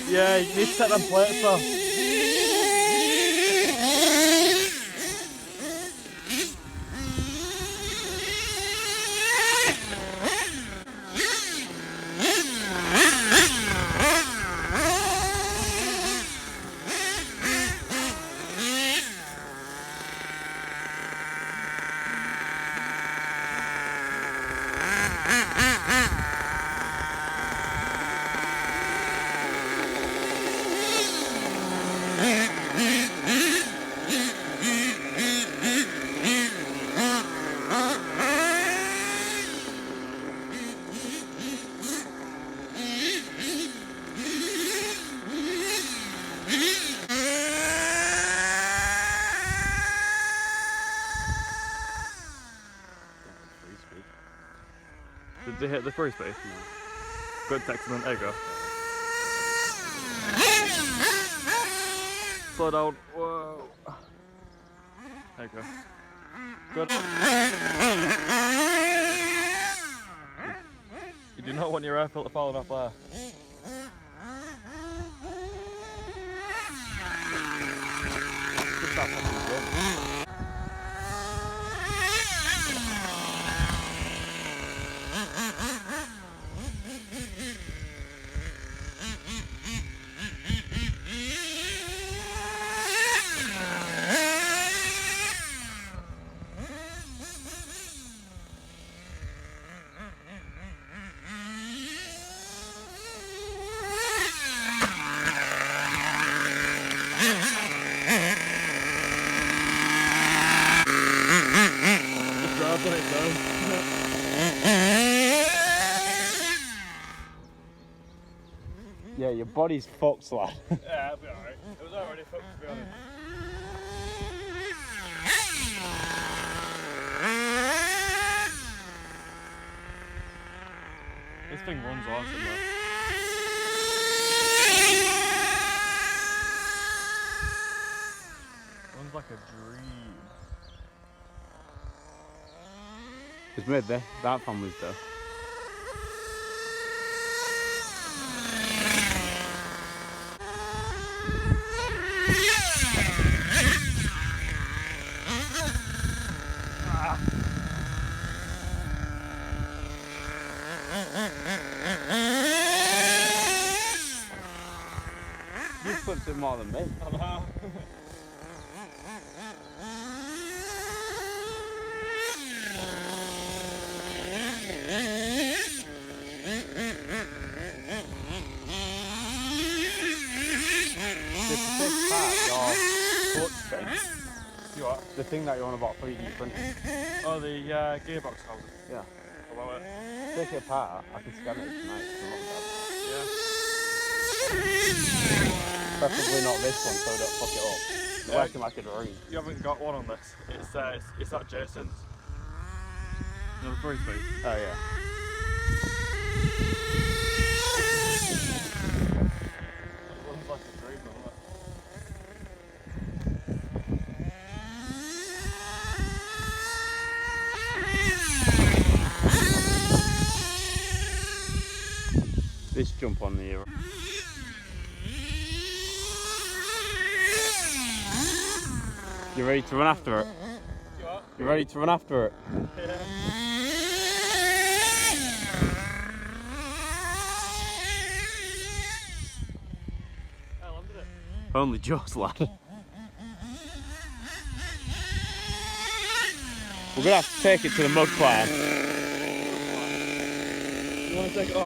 Yeah, you need to set them plates off. Did they hit the free space? No. Good text and then there you go. Slow down. Whoa. There you go. Good. You do not want your air filter falling off there. Just that fucking good. Yeah, your body's fucked, lad. Yeah, it'll be alright. It was already fucked, to be honest. This thing runs awesome though. Runs like a dream. It's made that family's though. You flipped it more than me. The thing that you're on about 3D printing. Oh, the gearbox housing. Yeah. About it. Take it apart, I can scan it tonight. Yeah. Preferably not this one so I don't fuck it up. It's working like a dream. You haven't got one on this. It's that Jason's. No, the free space. Oh yeah. It runs like a dream, doesn't it? This jump on the ear. You ready to run after it? You ready to run after it? Yeah. I landed it. Only just, lad. We're gonna have to take it to the mud pile. You want to take it off?